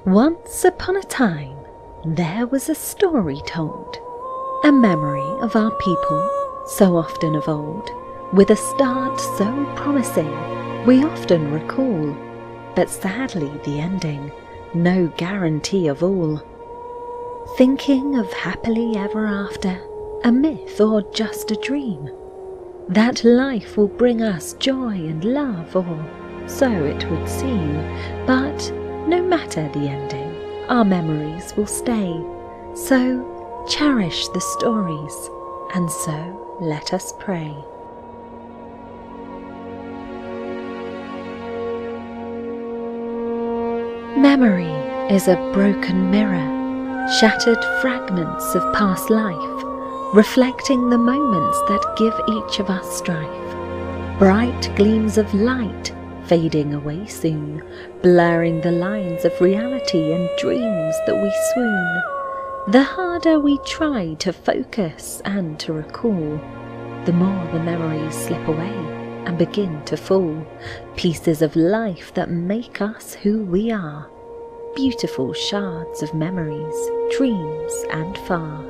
Once upon a time, there was a story told, a memory of our people, so often of old, with a start so promising we often recall, but sadly the ending, no guarantee of all. Thinking of happily ever after, a myth or just a dream, that life will bring us joy and love, or so it would seem, but no matter the ending, our memories will stay. So cherish the stories, and so let us pray. Memory is a broken mirror, shattered fragments of past life, reflecting the moments that give each of us strife. Bright gleams of light fading away soon, blurring the lines of reality and dreams that we swoon. The harder we try to focus and to recall, the more the memories slip away and begin to fall. Pieces of life that make us who we are, beautiful shards of memories, dreams and far.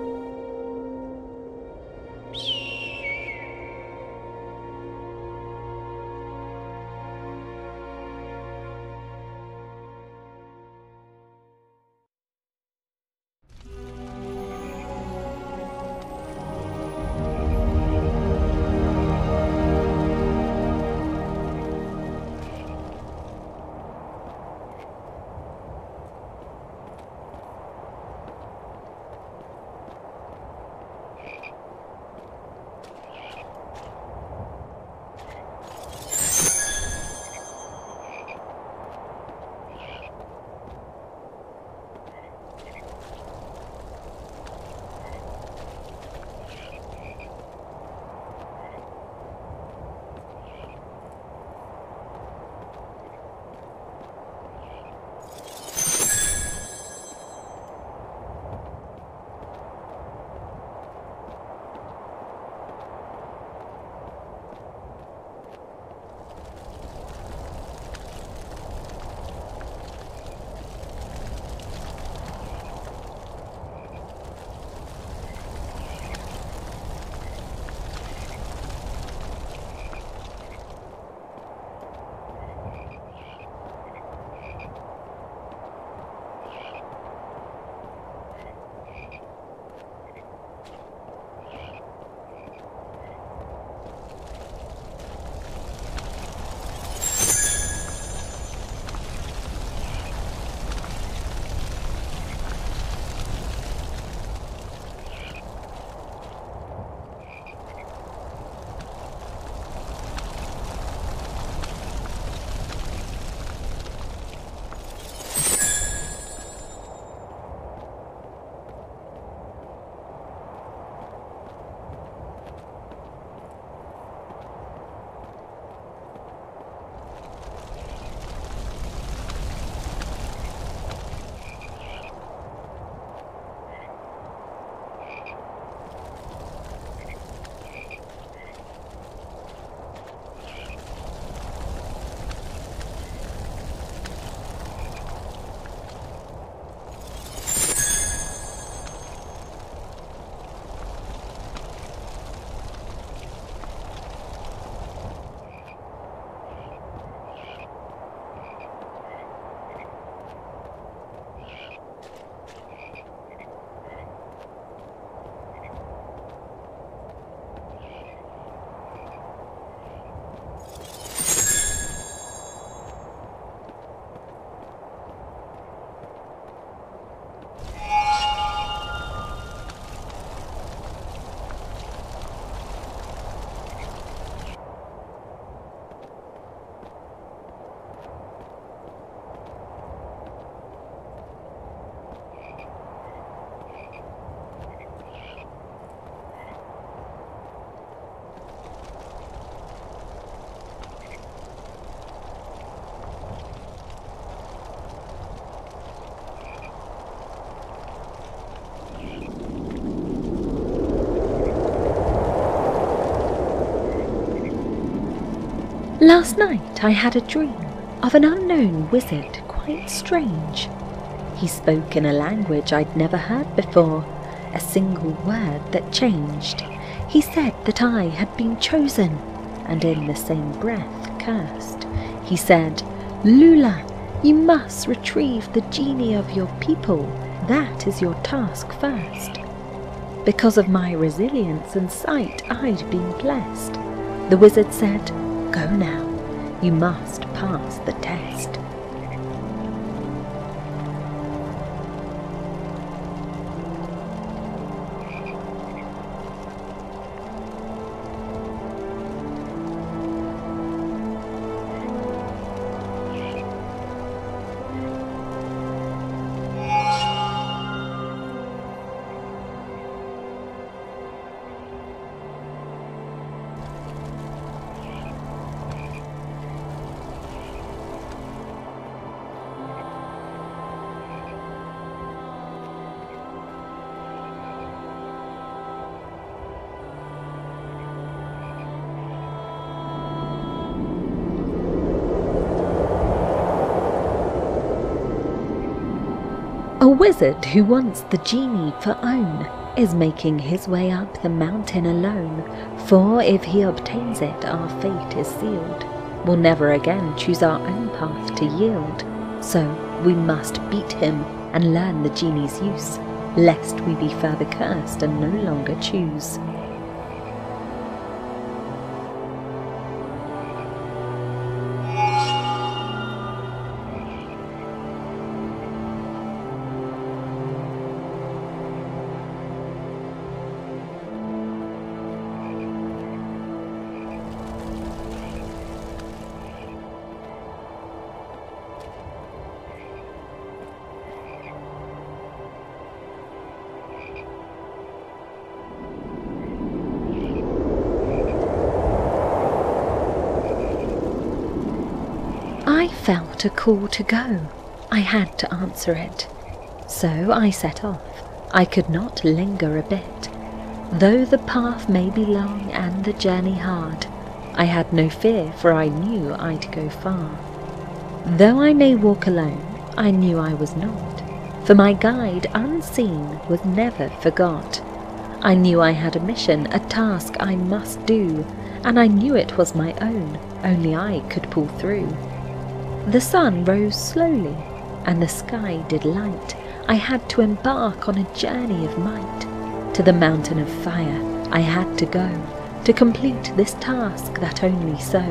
Last night I had a dream of an unknown wizard, quite strange. He spoke in a language I'd never heard before, a single word that changed. He said that I had been chosen, and in the same breath cursed. He said, "Lula, you must retrieve the genie of your people. That is your task first." Because of my resilience and sight, I'd been blessed. The wizard said, "Go now. You must pass the test." A wizard who wants the genie for own is making his way up the mountain alone, for if he obtains it, our fate is sealed. We'll never again choose our own path to yield. So we must beat him and learn the genie's use, lest we be further cursed and no longer choose. I felt a call to go. I had to answer it. So I set off. I could not linger a bit. Though the path may be long and the journey hard, I had no fear, for I knew I'd go far. Though I may walk alone, I knew I was not, for my guide unseen was never forgot. I knew I had a mission, a task I must do, and I knew it was my own, only I could pull through. The sun rose slowly, and the sky did light. I had to embark on a journey of might. To the mountain of fire I had to go, to complete this task that only so.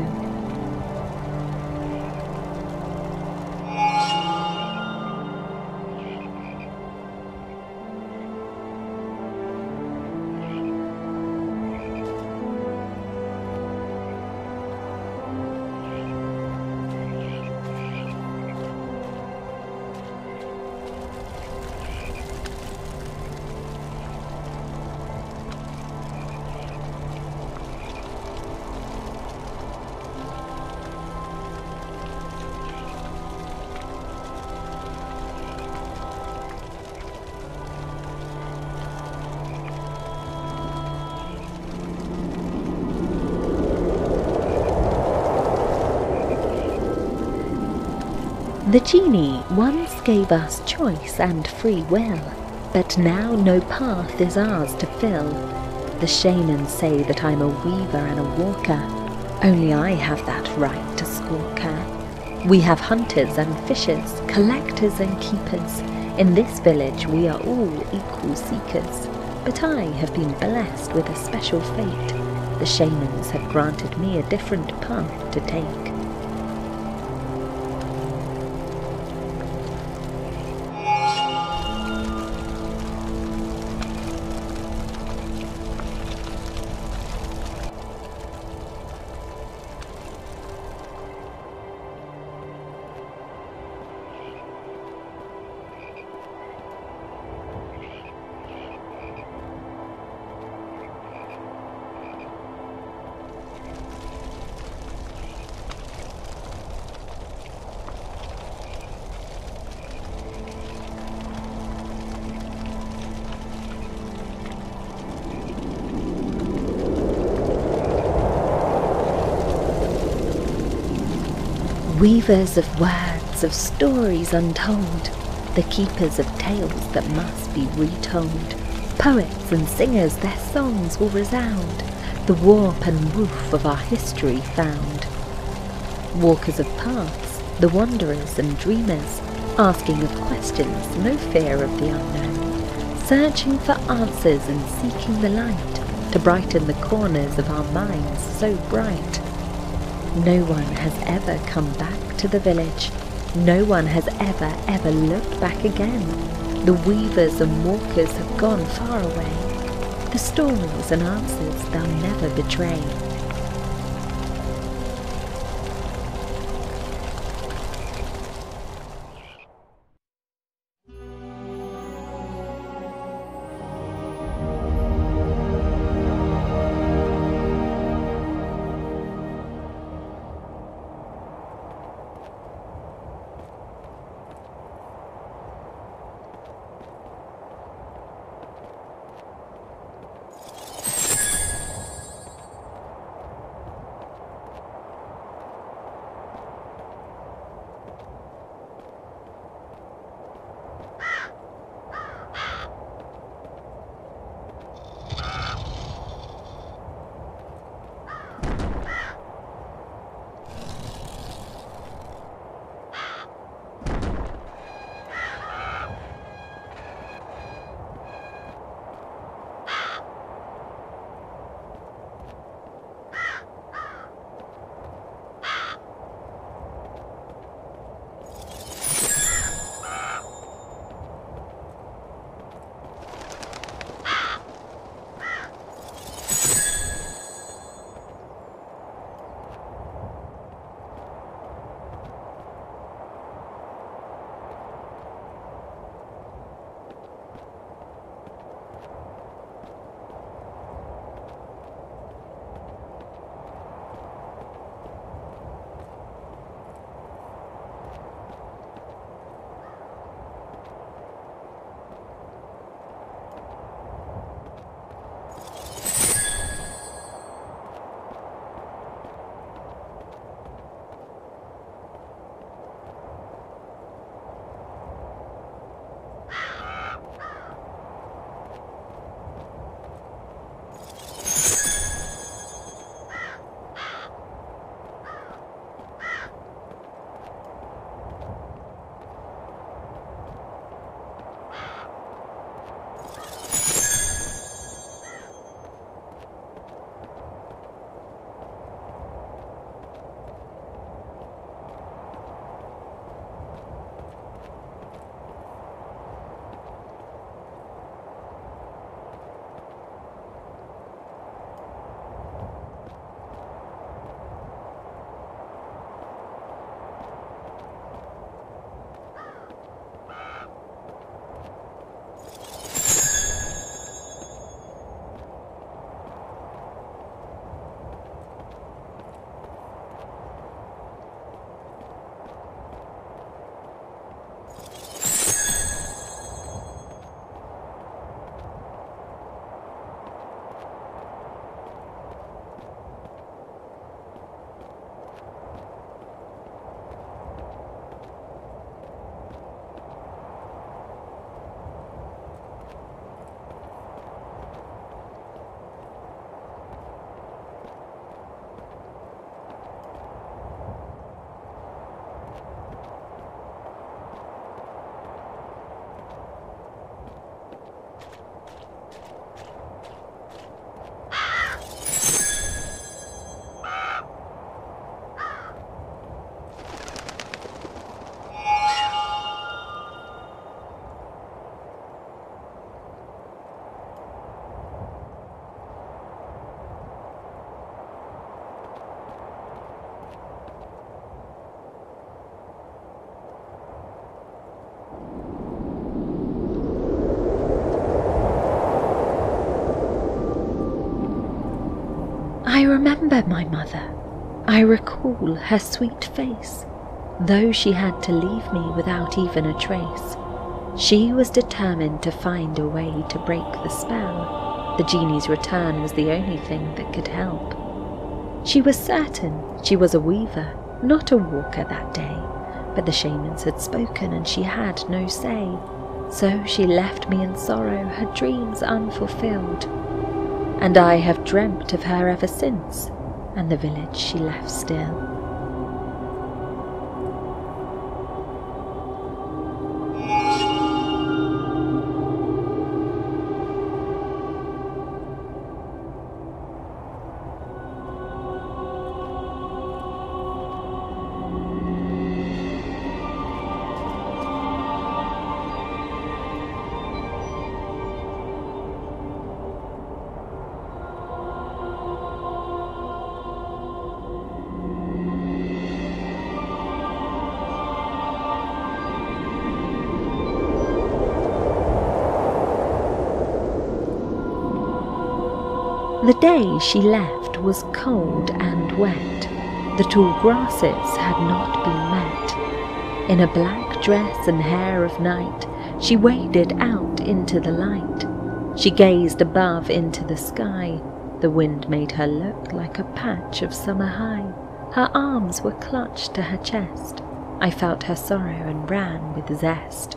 The genie once gave us choice and free will, but now no path is ours to fill. The shamans say that I'm a weaver and a walker, only I have that right to squawk her. We have hunters and fishers, collectors and keepers. In this village we are all equal seekers, but I have been blessed with a special fate. The shamans have granted me a different path to take. Weavers of words, of stories untold, the keepers of tales that must be retold. Poets and singers, their songs will resound, the warp and woof of our history found. Walkers of paths, the wanderers and dreamers, asking of questions, no fear of the unknown, searching for answers and seeking the light to brighten the corners of our minds so bright. No one has ever come back to the village. No one has ever looked back again. The weavers and walkers have gone far away. The stories and answers they'll never betray. I remember my mother. I recall her sweet face, though she had to leave me without even a trace. She was determined to find a way to break the spell. The genie's return was the only thing that could help. She was certain she was a weaver, not a walker that day, But the shamans had spoken and she had no say. So she left me in sorrow, her dreams unfulfilled. And I have dreamt of her ever since, and the village she left still. The day she left was cold and wet. The tall grasses had not been met. In a black dress and hair of night, she waded out into the light. She gazed above into the sky. The wind made her look like a patch of summer high. Her arms were clutched to her chest. I felt her sorrow and ran with zest.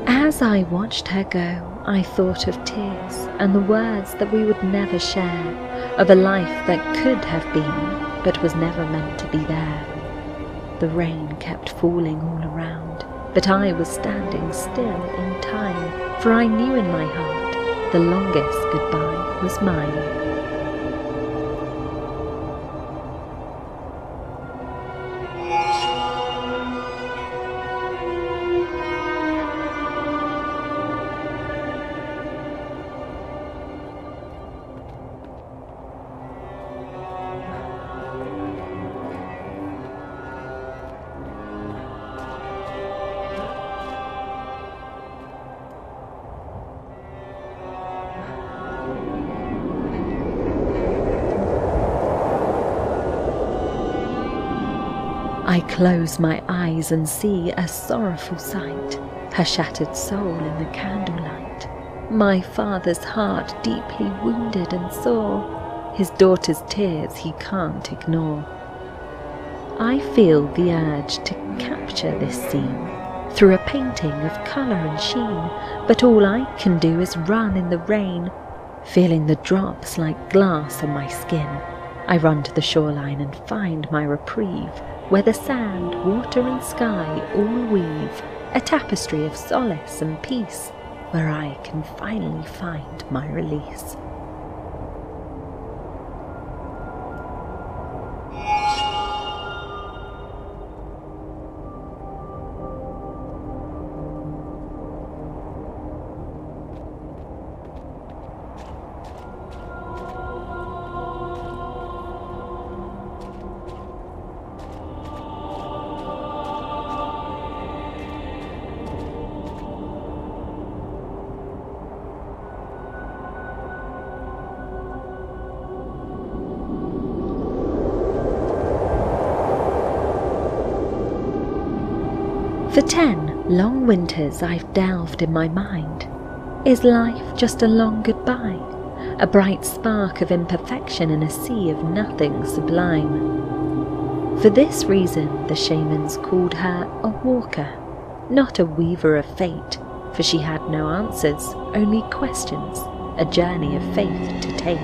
As I watched her go, I thought of tears and the words that we would never share, of a life that could have been, but was never meant to be there. The rain kept falling all around, but I was standing still in time, for I knew in my heart the longest goodbye was mine. I close my eyes and see a sorrowful sight, her shattered soul in the candlelight. My father's heart deeply wounded and sore, his daughter's tears he can't ignore. I feel the urge to capture this scene through a painting of colour and sheen, but all I can do is run in the rain, feeling the drops like glass on my skin. I run to the shoreline and find my reprieve, where the sand, water and sky all weave a tapestry of solace and peace, where I can finally find my release. For 10 long winters I've delved in my mind. Is life just a long goodbye? A bright spark of imperfection in a sea of nothing sublime? For this reason the shamans called her a walker, not a weaver of fate, for she had no answers, only questions, a journey of faith to take.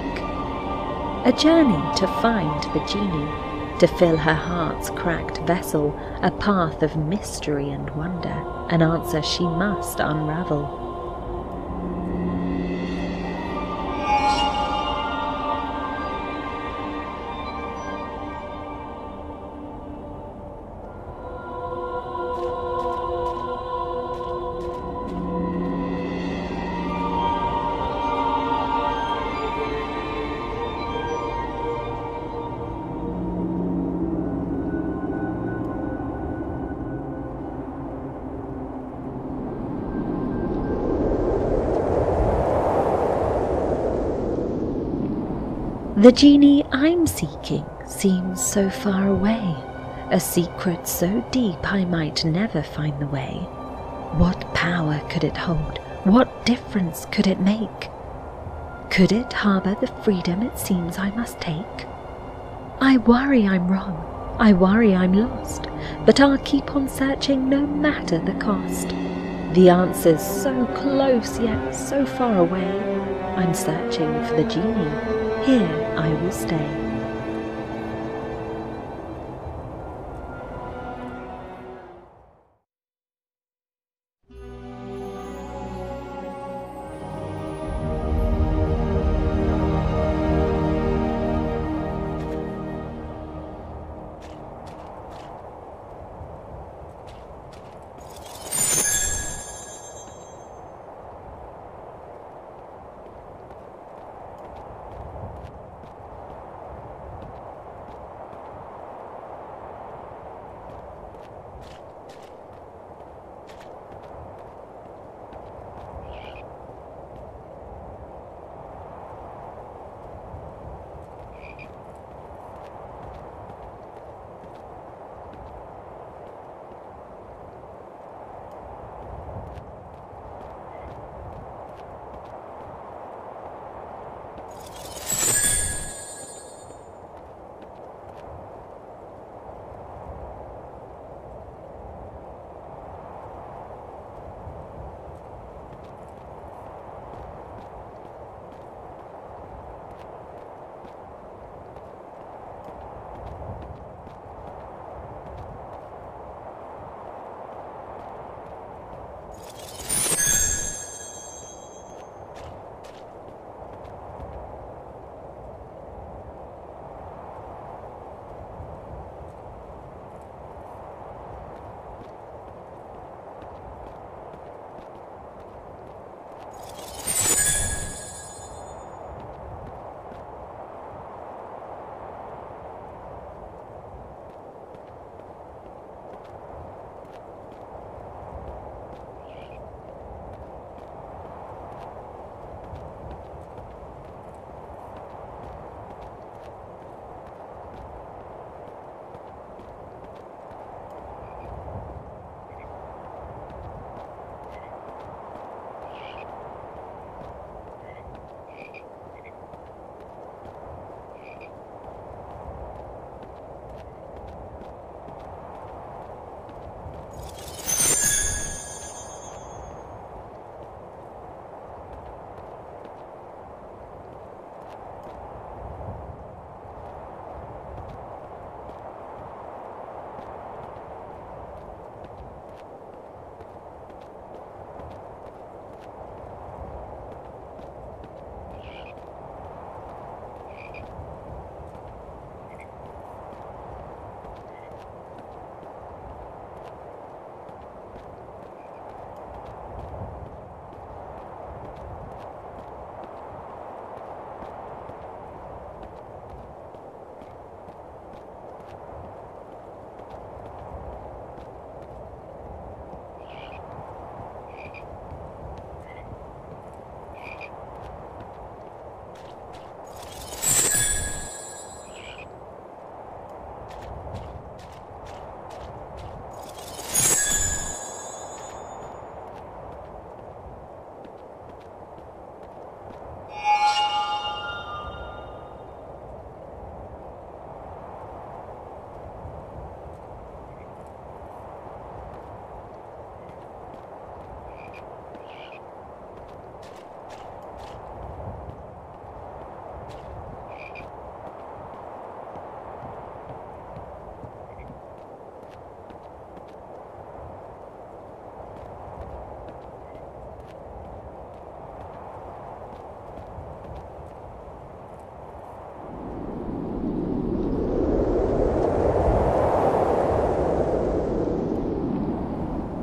A journey to find the genie, to fill her heart's cracked vessel, a path of mystery and wonder, an answer she must unravel. The genie I'm seeking seems so far away, a secret so deep I might never find the way. What power could it hold? What difference could it make? Could it harbour the freedom it seems I must take? I worry I'm wrong, I worry I'm lost, but I'll keep on searching no matter the cost. The answer's so close yet so far away, I'm searching for the genie, here I will stay.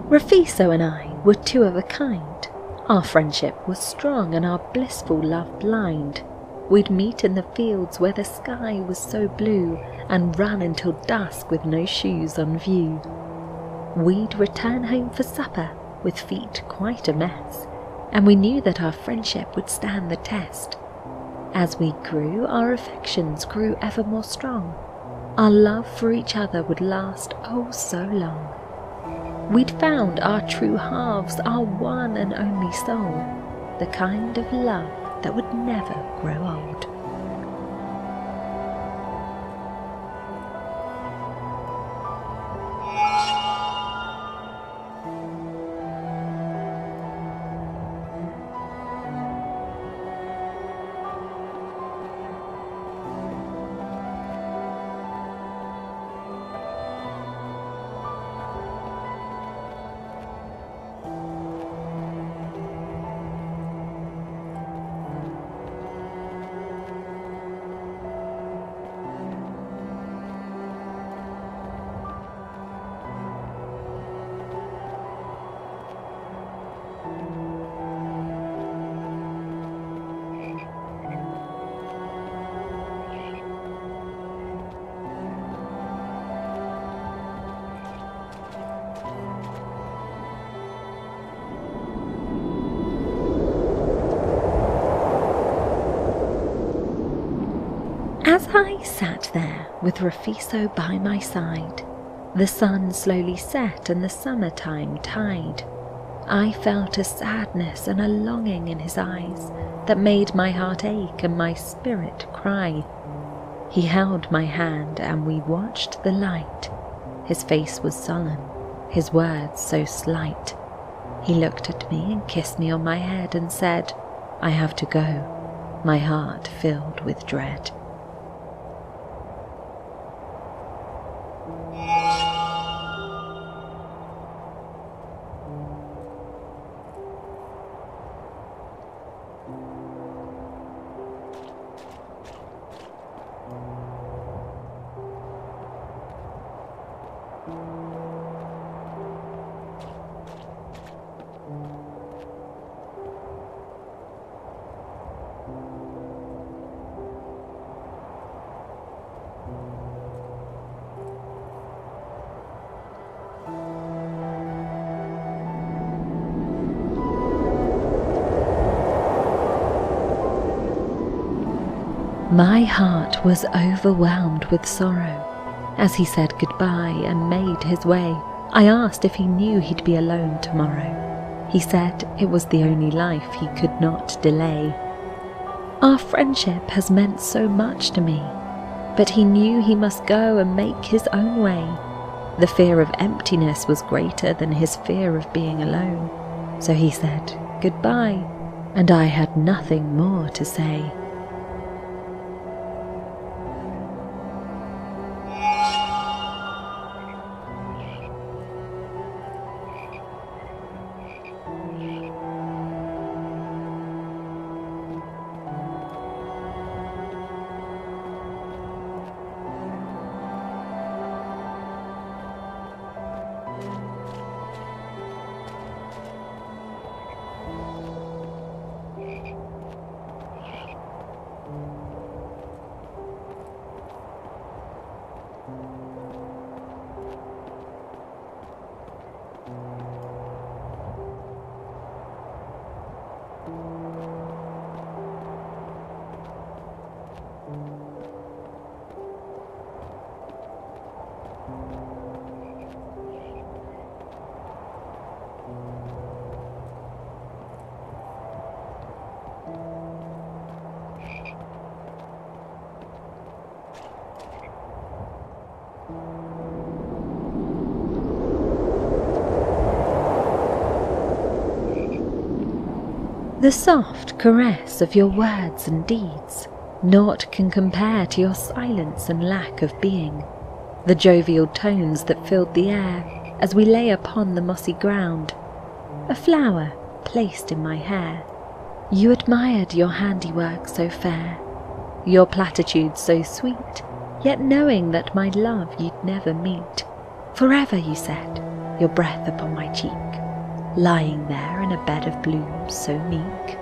Erschließe and I were two of a kind. Our friendship was strong and our blissful love blind. We'd meet in the fields where the sky was so blue and run until dusk with no shoes on view. We'd return home for supper with feet quite a mess, and we knew that our friendship would stand the test. As we grew, our affections grew ever more strong. Our love for each other would last oh so long. We'd found our true halves, our one and only soul, the kind of love that would never grow old. As I sat there with Rafiso by my side, the sun slowly set and the summertime tide, I felt a sadness and a longing in his eyes that made my heart ache and my spirit cry. He held my hand and we watched the light. His face was solemn, his words so slight. He looked at me and kissed me on my head and said, "I have to go," my heart filled with dread. My heart was overwhelmed with sorrow. As he said goodbye and made his way, I asked if he knew he'd be alone tomorrow. He said it was the only life he could not delay. Our friendship has meant so much to me, but he knew he must go and make his own way. The fear of emptiness was greater than his fear of being alone. So he said goodbye, and I had nothing more to say. The soft caress of your words and deeds, naught can compare to your silence and lack of being. The jovial tones that filled the air as we lay upon the mossy ground, a flower placed in my hair. You admired your handiwork so fair, your platitudes so sweet, yet knowing that my love you'd never meet. Forever, you said, your breath upon my cheek, lying there in a bed of blooms so meek.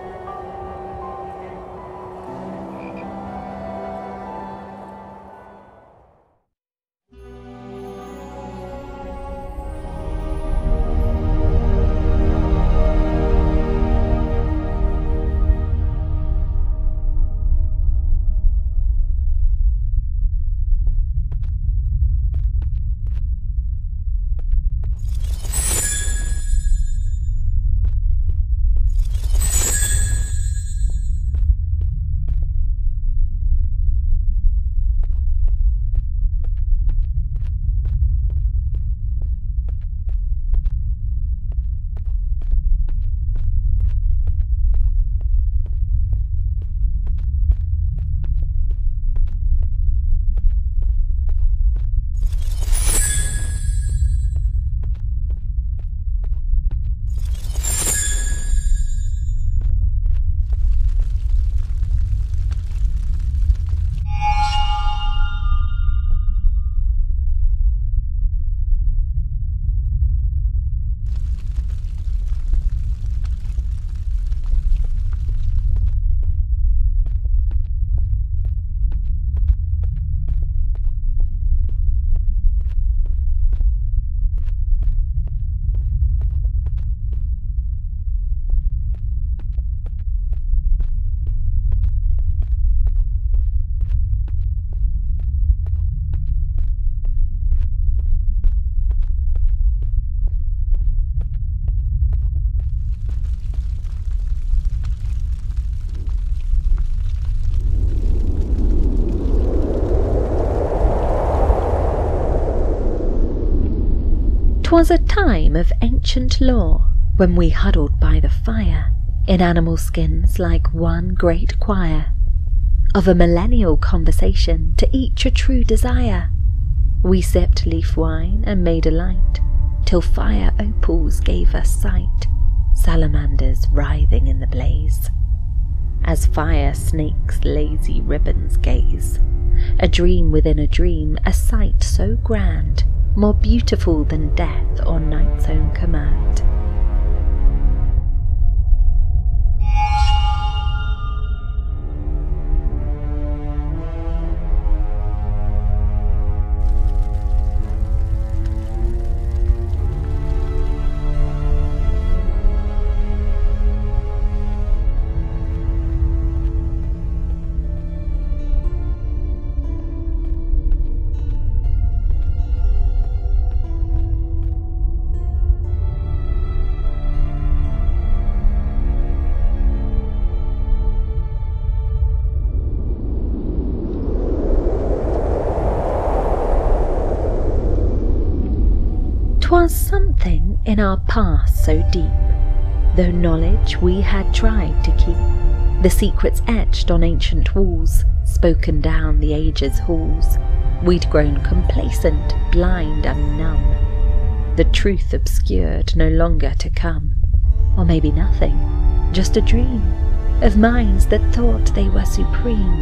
'Twas a time of ancient lore, when we huddled by the fire, in animal skins like one great choir, of a millennial conversation to each a true desire. We sipped leaf wine and made a light, till fire opals gave us sight, salamanders writhing in the blaze. As fire snakes lazy ribbons gaze, a dream within a dream, a sight so grand, more beautiful than death or night's own command.'Twas something in our past so deep, though knowledge we had tried to keep, the secrets etched on ancient walls, spoken down the ages' halls, we'd grown complacent, blind and numb, the truth obscured, no longer to come. Or maybe nothing, just a dream, of minds that thought they were supreme.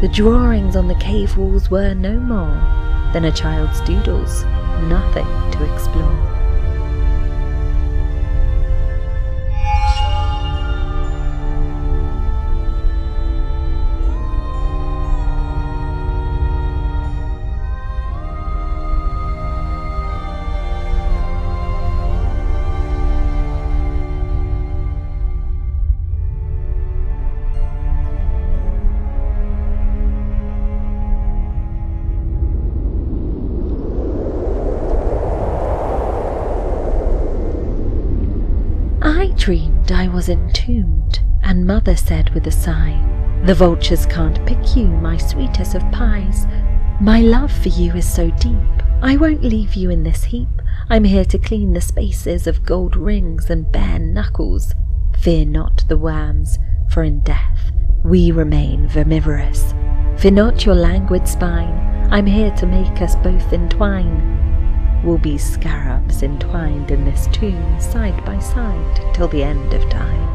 The drawings on the cave walls were no more than a child's doodles, nothing to explore. I dreamed I was entombed, and Mother said with a sigh, "The vultures can't pick you, my sweetest of pies. My love for you is so deep, I won't leave you in this heap. I'm here to clean the spaces of gold rings and bare knuckles. Fear not the worms, for in death we remain vermivorous. Fear not your languid spine, I'm here to make us both entwine. We'll be scarabs entwined in this tomb, side by side, till the end of time."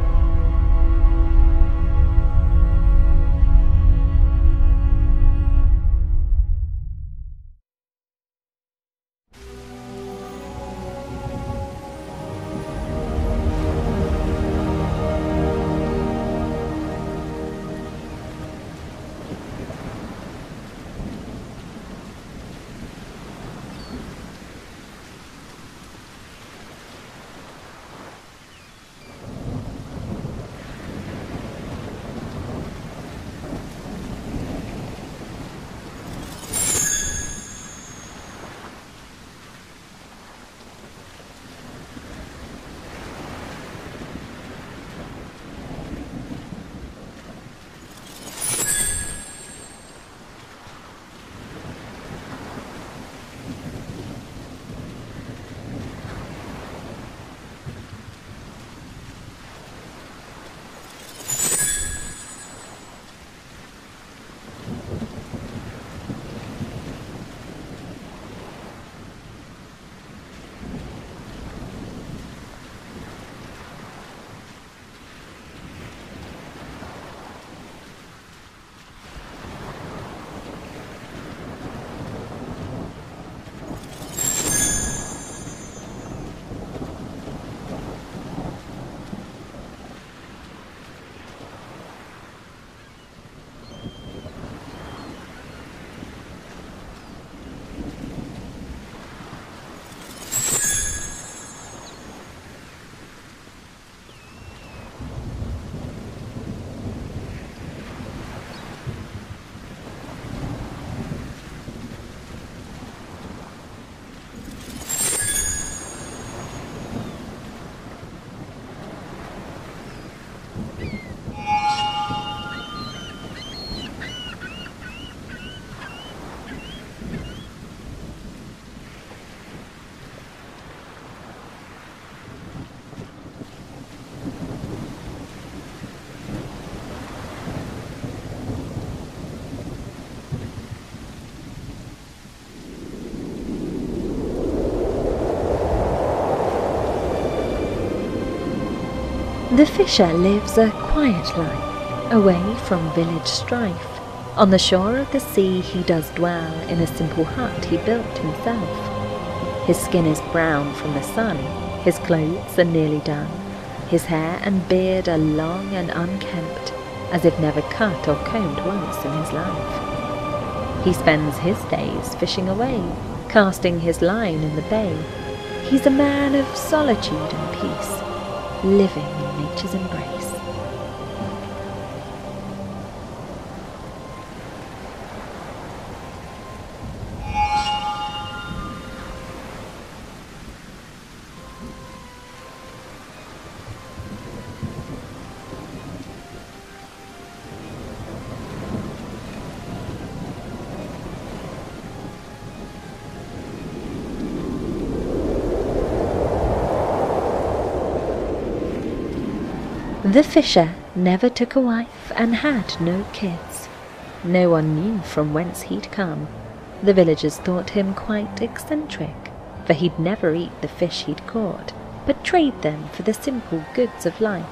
The fisher lives a quiet life, away from village strife. On the shore of the sea he does dwell, in a simple hut he built himself. His skin is brown from the sun, his clothes are nearly done. His hair and beard are long and unkempt, as if never cut or combed once in his life. He spends his days fishing away, casting his line in the bay. He's a man of solitude and peace, living in nature's embrace. The fisher never took a wife and had no kids. No one knew from whence he'd come. The villagers thought him quite eccentric, for he'd never eat the fish he'd caught, but trade them for the simple goods of life,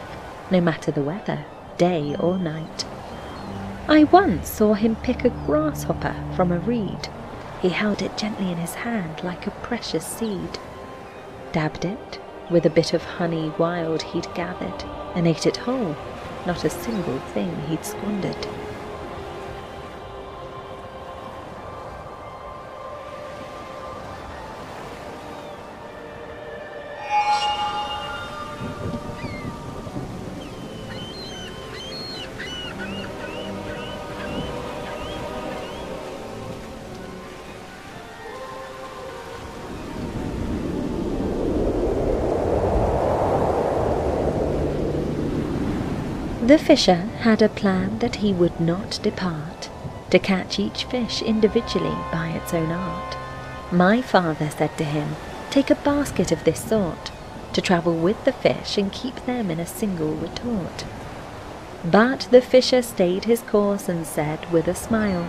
no matter the weather, day or night. I once saw him pick a grasshopper from a reed. He held it gently in his hand like a precious seed, dabbed it with a bit of honey wild he'd gathered, and ate it whole, not a single thing he'd squandered. The fisher had a plan that he would not depart, to catch each fish individually by its own art. My father said to him, "Take a basket of this sort, to travel with the fish and keep them in a single retort." But the fisher stayed his course and said with a smile,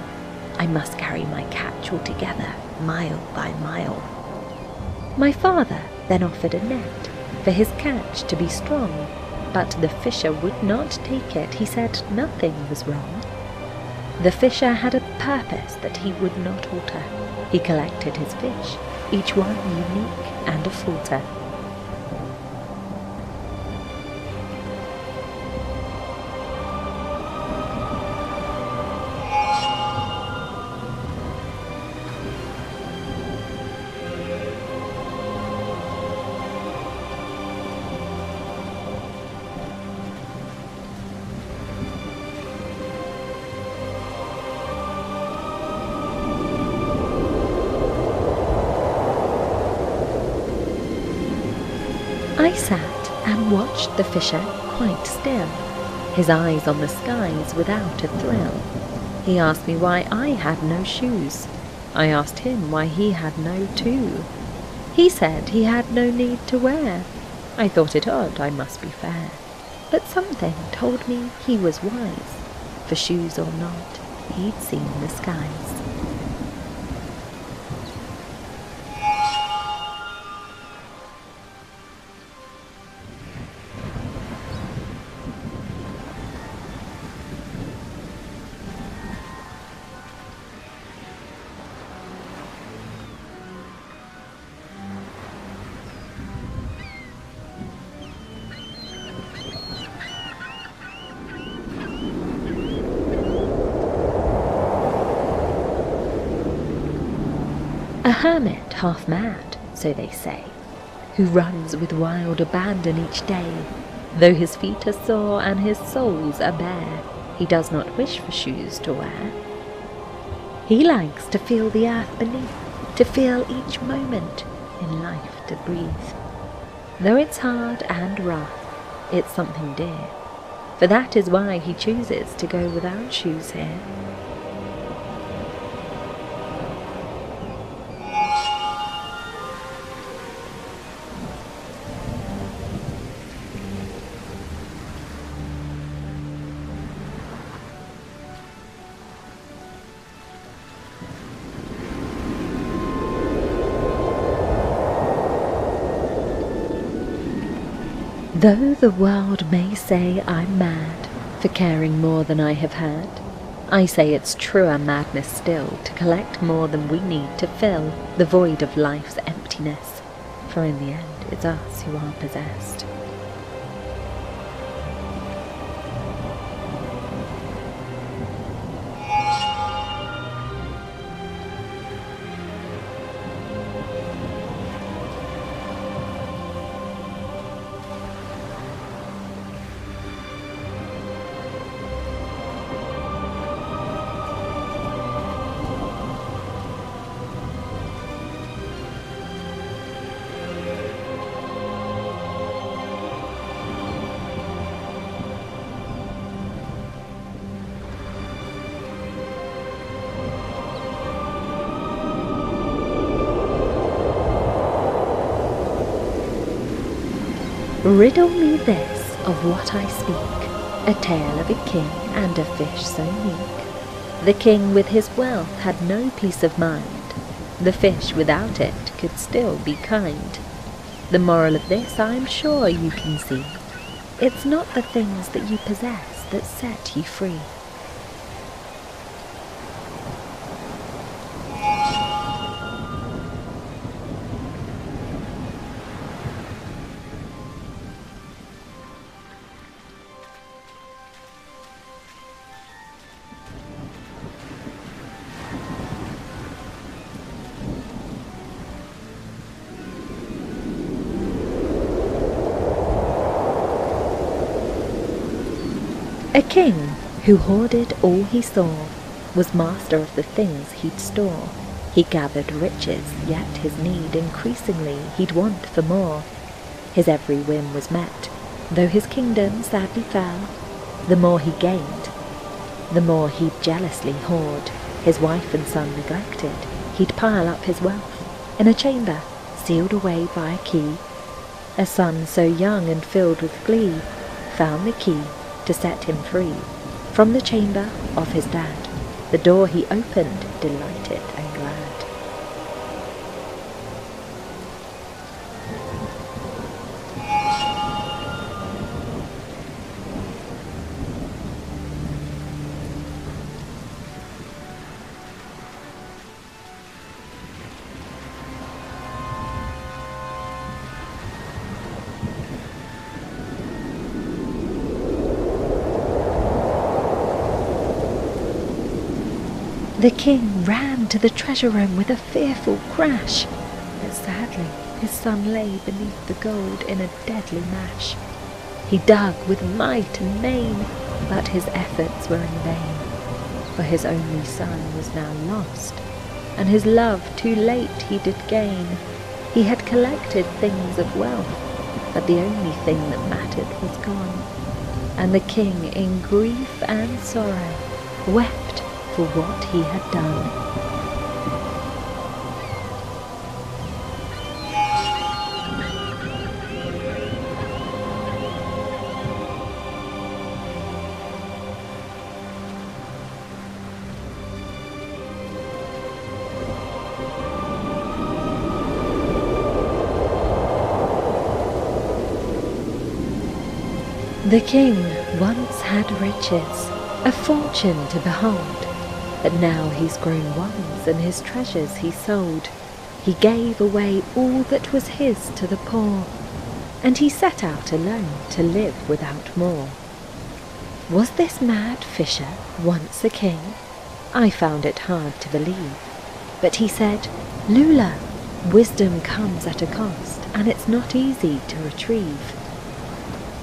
"I must carry my catch all together, mile by mile." My father then offered a net for his catch to be strong, but the fisher would not take it. He said nothing was wrong. The fisher had a purpose that he would not alter. He collected his fish, each one unique and a falter. I sat and watched the fisher quite still, his eyes on the skies without a thrill. He asked me why I had no shoes. I asked him why he had no too. He said he had no need to wear. I thought it odd, I must be fair, but something told me he was wise, for shoes or not, he'd seen the skies. A hermit half mad, so they say, who runs with wild abandon each day. Though his feet are sore and his soles are bare, he does not wish for shoes to wear. He likes to feel the earth beneath, to feel each moment in life to breathe. Though it's hard and rough, it's something dear, for that is why he chooses to go without shoes here. Though the world may say I'm mad for caring more than I have had, I say it's truer madness still to collect more than we need to fill the void of life's emptiness, for in the end it's us who are possessed. Riddle me this of what I speak, a tale of a king and a fish so meek. The king with his wealth had no peace of mind, the fish without it could still be kind. The moral of this I'm sure you can see, it's not the things that you possess that set you free. A king who hoarded all he saw was master of the things he'd store. He gathered riches, yet his need increasingly he'd want for more. His every whim was met, though his kingdom sadly fell. The more he gained, the more he'd jealously hoard. His wife and son neglected, he'd pile up his wealth in a chamber sealed away by a key. A son so young and filled with glee found the key to set him free from the chamber of his dad. The door he opened, delighted and glad. The king ran to the treasure room with a fearful crash, but sadly his son lay beneath the gold in a deadly mash. He dug with might and main, but his efforts were in vain, for his only son was now lost, and his love too late he did gain. He had collected things of wealth, but the only thing that mattered was gone, and the king in grief and sorrow wept for what he had done. The king once had riches, a fortune to behold, but now he's grown wise and his treasures he sold. He gave away all that was his to the poor, and he set out alone to live without more. Was this mad fisher once a king? I found it hard to believe, but he said, "Lula, wisdom comes at a cost, and it's not easy to retrieve."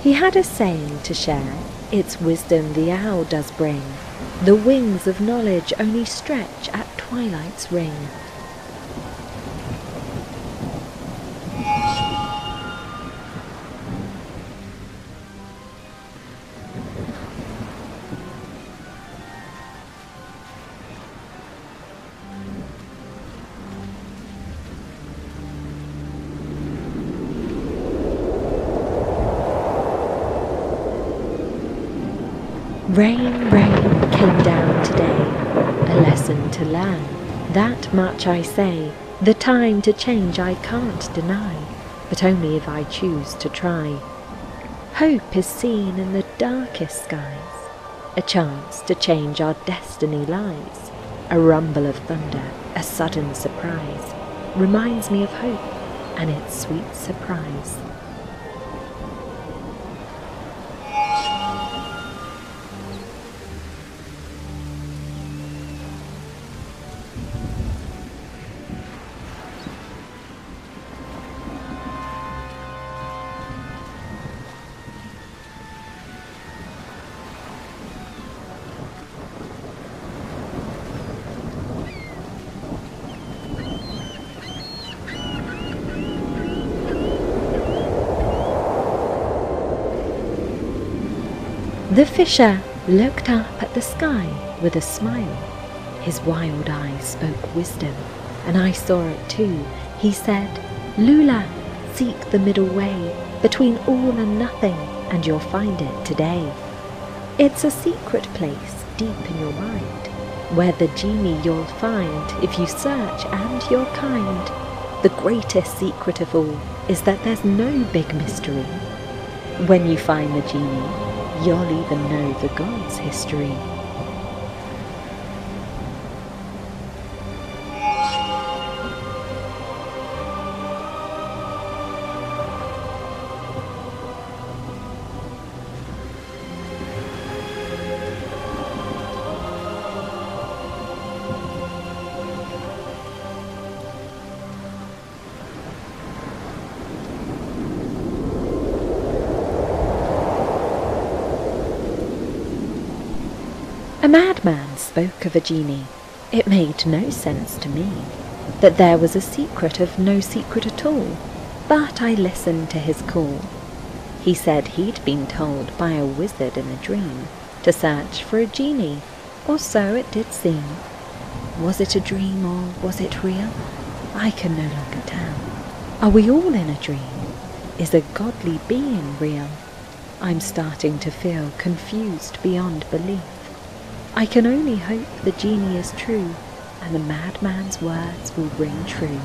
He had a saying to share, "It's wisdom the owl does bring. The wings of knowledge only stretch at twilight's ring." Rain, rain came down today, a lesson to learn, that much I say. The time to change I can't deny, but only if I choose to try. Hope is seen in the darkest skies. A chance to change our destiny lies. A rumble of thunder, a sudden surprise, reminds me of hope and its sweet surprise. The fisher looked up at the sky with a smile. His wild eyes spoke wisdom, and I saw it too. He said, "Lula, seek the middle way between all and nothing, and you'll find it today. It's a secret place deep in your mind, where the genie you'll find if you search and you're kind. The greatest secret of all is that there's no big mystery. When you find the genie, you'll even know the gods' history." A madman spoke of a genie. It made no sense to me that there was a secret of no secret at all, but I listened to his call. He said he'd been told by a wizard in a dream to search for a genie, or so it did seem. Was it a dream or was it real? I can no longer tell. Are we all in a dream? Is a godly being real? I'm starting to feel confused beyond belief. I can only hope the genie is true, and the madman's words will ring true.